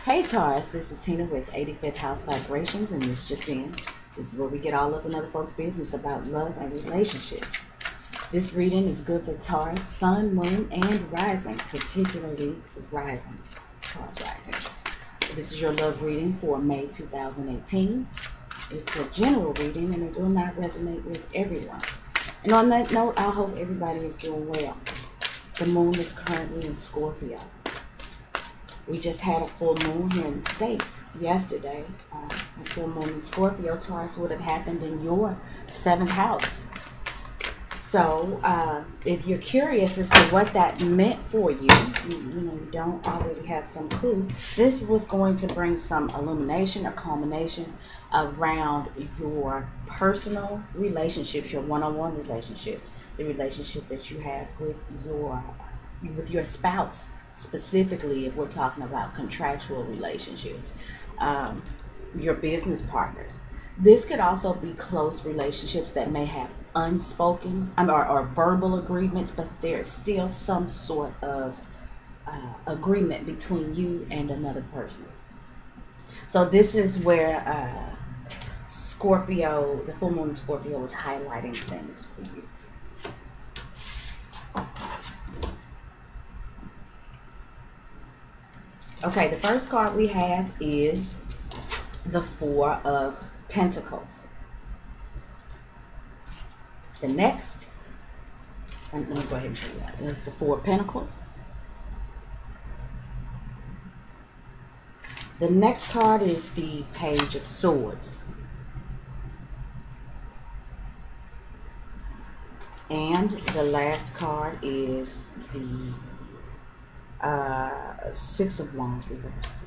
Hey Taurus, this is Tina with 85th House Vibrations, and this just in. This is where we get all up in other folks' business about love and relationships. This reading is good for Taurus, Sun, Moon, and Rising, particularly Rising. Taurus Rising. This is your love reading for May 2018. It's a general reading, and it will not resonate with everyone. And on that note, I hope everybody is doing well. The moon is currently in Scorpio. We just had a full moon here in the States yesterday. A full moon in Scorpio, Taurus, would have happened in your 7th house. So if you're curious as to what that meant for you, you don't already have some clue, this was going to bring some illumination or culmination around your personal relationships, your one-on-one relationships, the relationship that you have with your spouse. Specifically, if we're talking about contractual relationships, your business partner. This could also be close relationships that may have unspoken or verbal agreements, but there's still some sort of agreement between you and another person. So this is where Scorpio, the full moon in Scorpio, is highlighting things for you. Okay, the first card we have is the Four of Pentacles. The next, and let me go ahead and show you that. It's the Four of Pentacles. The next card is the Page of Swords. And the last card is the Six of Wands reversed.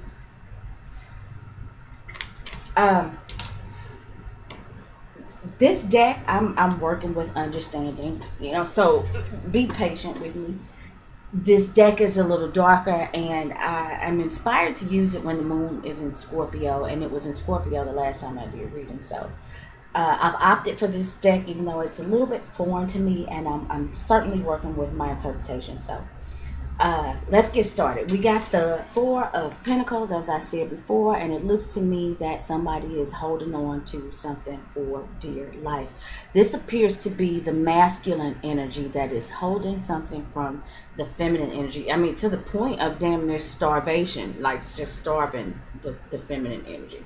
This deck I'm working with understanding, so be patient with me. This deck is a little darker, and I'm inspired to use it when the moon is in Scorpio, and it was in Scorpio the last time I did a reading. So I've opted for this deck, even though it's a little bit foreign to me, and I'm certainly working with my interpretation. So let's get started. We got the Four of Pentacles, as I said before, and it looks to me that somebody is holding on to something for dear life. This appears to be the masculine energy that is holding something from the feminine energy. I mean, to the point of damn near starvation, like just starving the feminine energy.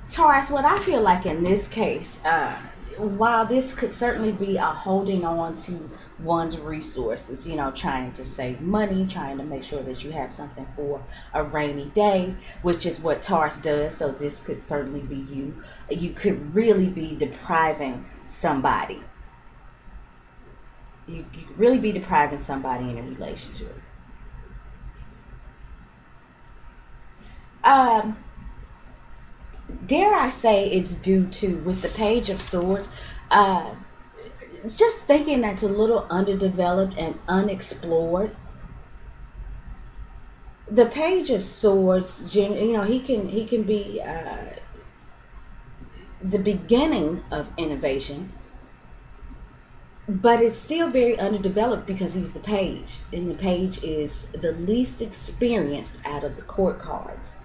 Taurus, what I feel like in this case, while this could certainly be a holding on to one's resources, trying to save money, trying to make sure that you have something for a rainy day, which is what Taurus does. So this could certainly be you. You could really be depriving somebody. You could really be depriving somebody in a relationship. Dare I say it's due to, with the Page of Swords, just thinking that's a little underdeveloped and unexplored. The Page of Swords, he can be the beginning of innovation, but it's still very underdeveloped because he's the Page, and the Page is the least experienced out of the court cards.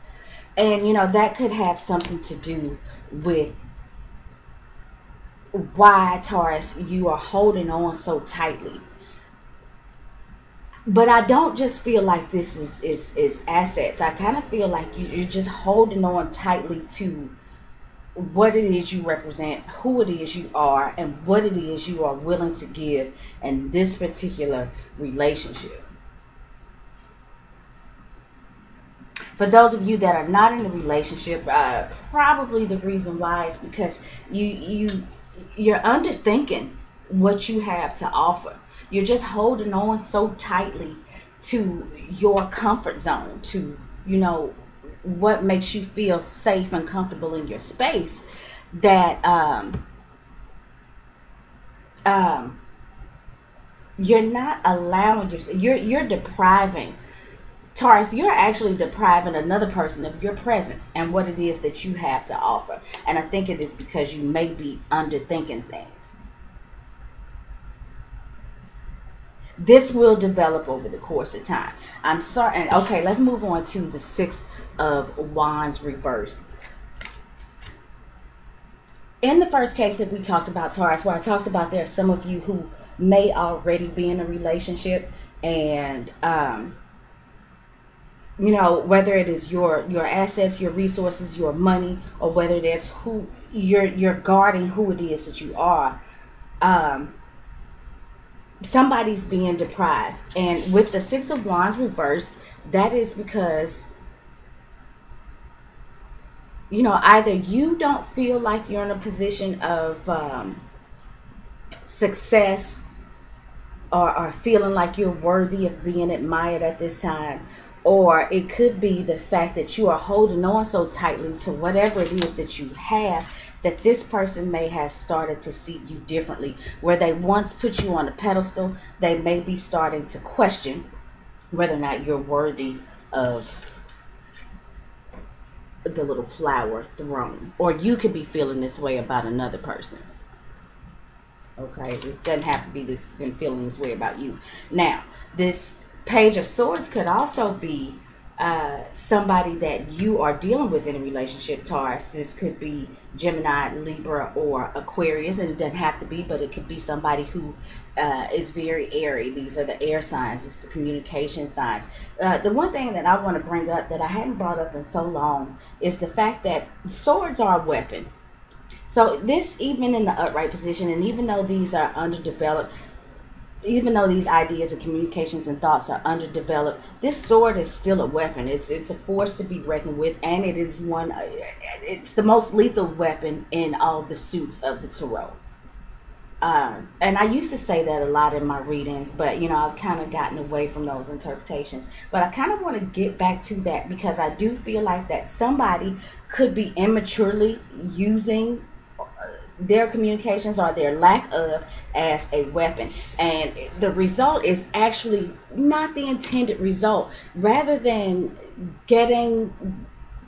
And, that could have something to do with why, Taurus, you are holding on so tightly. But I don't just feel like this is assets. I kind of feel like you're just holding on tightly to what it is you represent, who it is you are, and what it is you are willing to give in this particular relationship. For those of you that are not in a relationship, probably the reason why is because you're underthinking what you have to offer. You're just holding on so tightly to your comfort zone, to what makes you feel safe and comfortable in your space, that you're not allowing yourself. You're depriving. Taurus, you're actually depriving another person of your presence and what it is that you have to offer. And I think it is because you may be underthinking things. This will develop over the course of time. I'm sorry. And okay, let's move on to the Six of Wands reversed. In the first case that we talked about, Taurus, where I talked about there are some of you who may already be in a relationship, and you know, whether it is your assets, your resources, your money, or whether it is who you're guarding who it is that you are. Somebody's being deprived, and with the Six of Wands reversed, that is because, you know, either you don't feel like you're in a position of success, or feeling like you're worthy of being admired at this time, or it could be the fact that you are holding on so tightly to whatever it is that you have, that this person may have started to see you differently. Where they once put you on a pedestal, they may be starting to question whether or not you're worthy of the little flower throne. Or you could be feeling this way about another person. Okay, it doesn't have to be them feeling this way about you. Now, this Page of Swords could also be somebody that you are dealing with in a relationship, Taurus. This could be Gemini, Libra, or Aquarius, and it doesn't have to be, but it could be somebody who is very airy. These are the air signs. It's the communication signs. The one thing that I want to bring up that I hadn't brought up in so long is the fact that swords are a weapon. So this, even in the upright position, and even though these are underdeveloped, even though these ideas and communications and thoughts are underdeveloped, this sword is still a weapon. It's a force to be reckoned with, and it is one. It's the most lethal weapon in all the suits of the tarot. And I used to say that a lot in my readings, but you know, I've kind of gotten away from those interpretations. But I kind of want to get back to that, because I do feel like that somebody could be immaturely using their communications, or their lack of, as a weapon, and the result is actually not the intended result. Rather than getting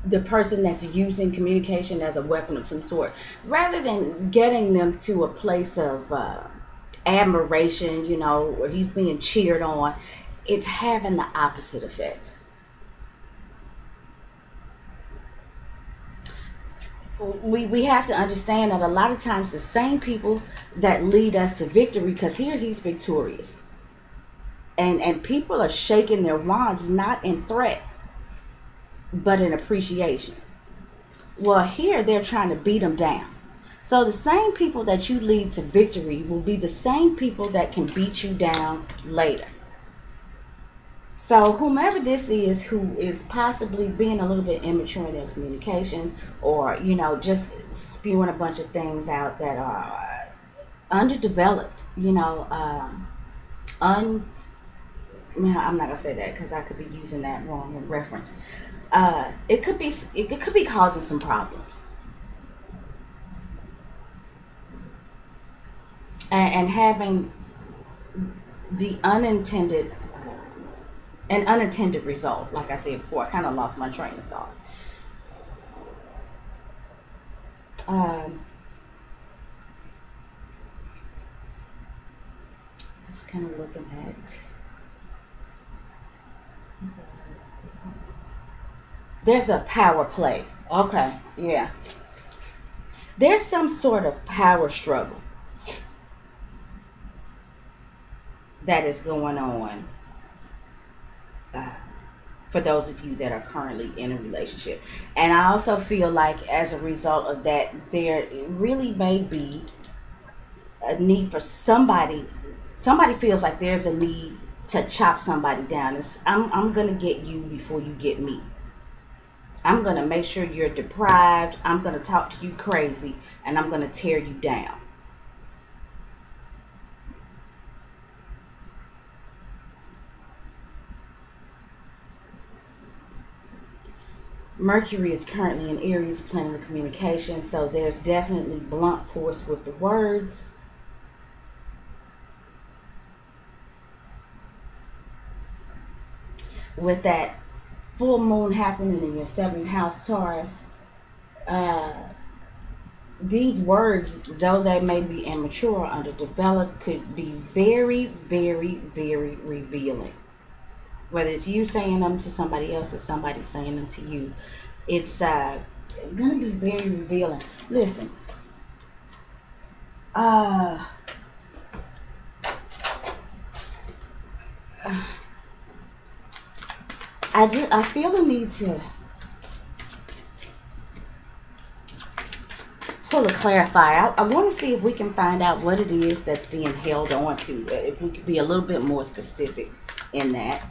the person that's using communication as a weapon of some sort, rather than getting them to a place of admiration, you know, where he's being cheered on, it's having the opposite effect. We have to understand that a lot of times the same people that lead us to victory, because here he's victorious, and people are shaking their wands not in threat but in appreciation. Well, here they're trying to beat them down. So the same people that you lead to victory will be the same people that can beat you down later. So whomever this is who is possibly being a little bit immature in their communications, or, you know, just spewing a bunch of things out that are underdeveloped, you know, I'm not gonna say that because I could be using that wrong in reference. It could be causing some problems, and having the an unintended result. Like I said before, I kind of lost my train of thought. Just kind of looking at, there's a power play. Okay, yeah. There's some sort of power struggle that is going on for those of you that are currently in a relationship. And I also feel like as a result of that, there really may be a need for somebody feels like there's a need to chop somebody down. I'm gonna get you before you get me. I'm gonna make sure you're deprived. I'm gonna talk to you crazy, and I'm gonna tear you down. Mercury is currently in Aries, planet of communication, so there's definitely blunt force with the words. With that full moon happening in your 7th house, Taurus, these words, though they may be immature or underdeveloped, could be very, very, very revealing. Whether it's you saying them to somebody else or somebody saying them to you, it's gonna be very revealing. Listen, uh, I feel the need to pull a clarifier. I want to see if we can find out what it is that's being held on to. If we could be a little bit more specific in that.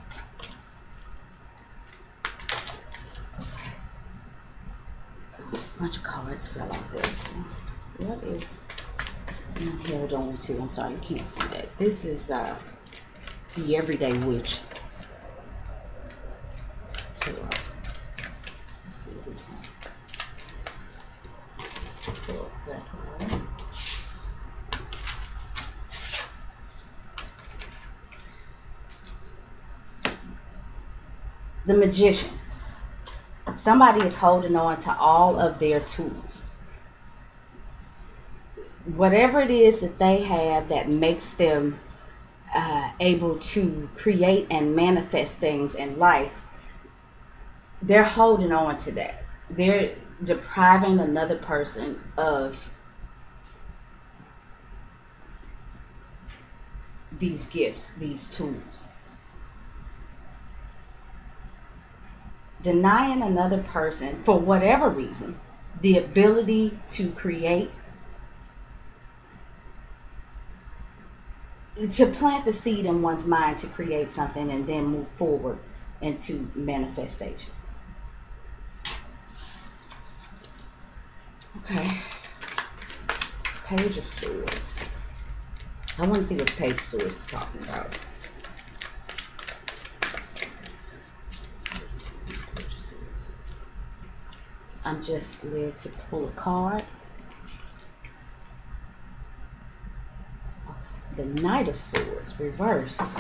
A bunch of cards fell off there. So what is being held on to? I'm sorry, you can't see that. This is the Everyday Witch. So, let's see if we can pull that card. The Magician. Somebody is holding on to all of their tools. Whatever it is that they have that makes them able to create and manifest things in life, they're holding on to that. They're depriving another person of these gifts, these tools. Denying another person, for whatever reason, the ability to create, to plant the seed in one's mind to create something and then move forward into manifestation. Okay. Page of Swords. I want to see what the Page of Swords is talking about. I'm just led to pull a card. Okay. The Knight of Swords reversed.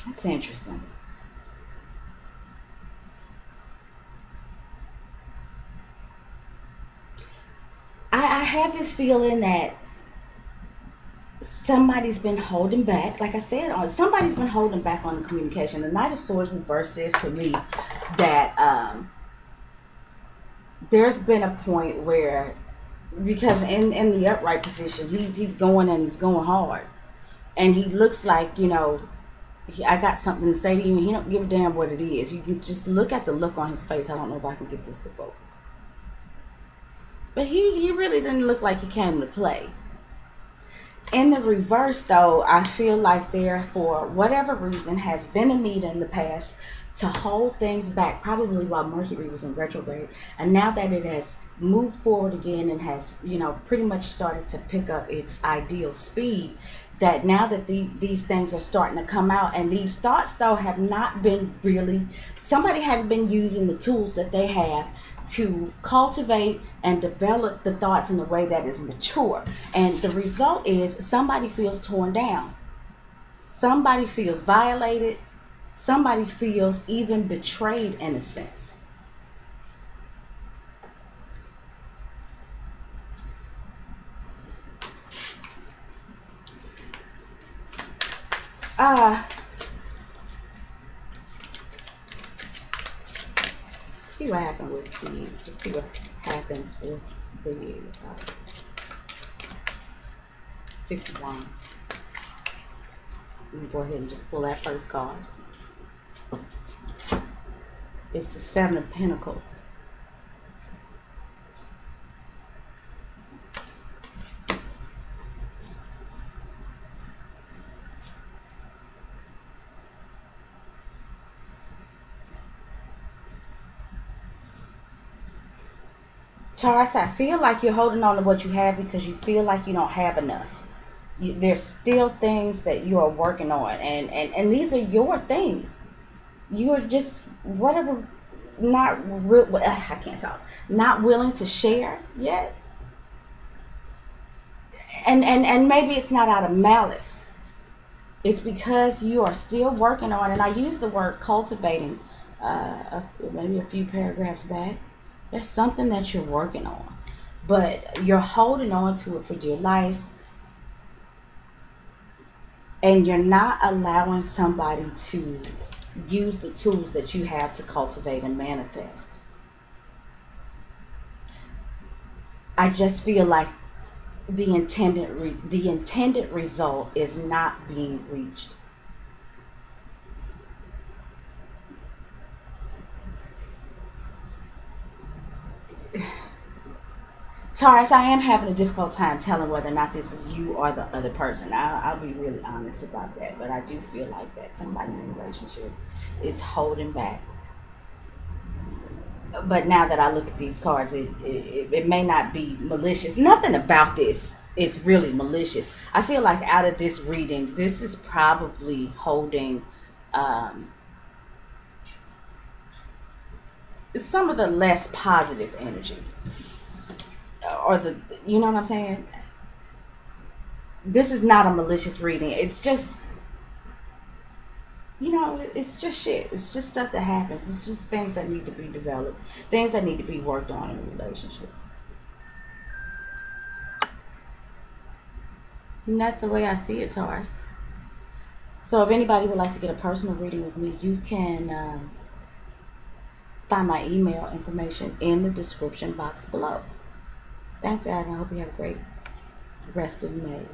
That's interesting. I have this feeling that somebody's been holding back. Like I said, somebody's been holding back on the communication. The Knight of Swords reverse says to me that there's been a point where, because in the upright position, he's going and he's going hard, and he looks like, you know, I got something to say to you, and he don't give a damn what it is. You can just look at the look on his face. I don't know if I can get this to focus. But he really didn't look like he came to play. In the reverse, though, I feel like there, for whatever reason, has been a need in the past to hold things back, probably while Mercury was in retrograde. And now that it has moved forward again and has, you know, pretty much started to pick up its ideal speed, that now that these things are starting to come out, and these thoughts, though, have not been really, somebody hadn't been using the tools that they have to cultivate and develop the thoughts in a way that is mature. And the result is somebody feels torn down. Somebody feels violated. Somebody feels even betrayed in a sense. See what happened with the, let's see what happens with the Six of Wands. Let me go ahead and just pull that first card. It's the Seven of Pentacles. Taurus, I feel like you're holding on to what you have because you feel like you don't have enough. There's still things that you are working on, and these are your things. You're just, whatever not real. I can't talk. Not willing to share yet, and maybe it's not out of malice. It's because you are still working on, and I use the word cultivating maybe a few paragraphs back. There's something that you're working on, but you're holding on to it for dear life, and you're not allowing somebody to use the tools that you have to cultivate and manifest. I just feel like the intended result is not being reached. Taurus, I am having a difficult time telling whether or not this is you or the other person. I'll be really honest about that, but I do feel like that somebody in a relationship is holding back. But now that I look at these cards, it may not be malicious. Nothing about this is really malicious. I feel like out of this reading, this is probably holding some of the less positive energy. Or you know what I'm saying? This is not a malicious reading. It's just, it's just shit. It's just stuff that happens. It's just things that need to be developed, things that need to be worked on in a relationship. And that's the way I see it, Taurus. So if anybody would like to get a personal reading with me, you can find my email information in the description box below. Thanks, guys. I hope you have a great rest of May.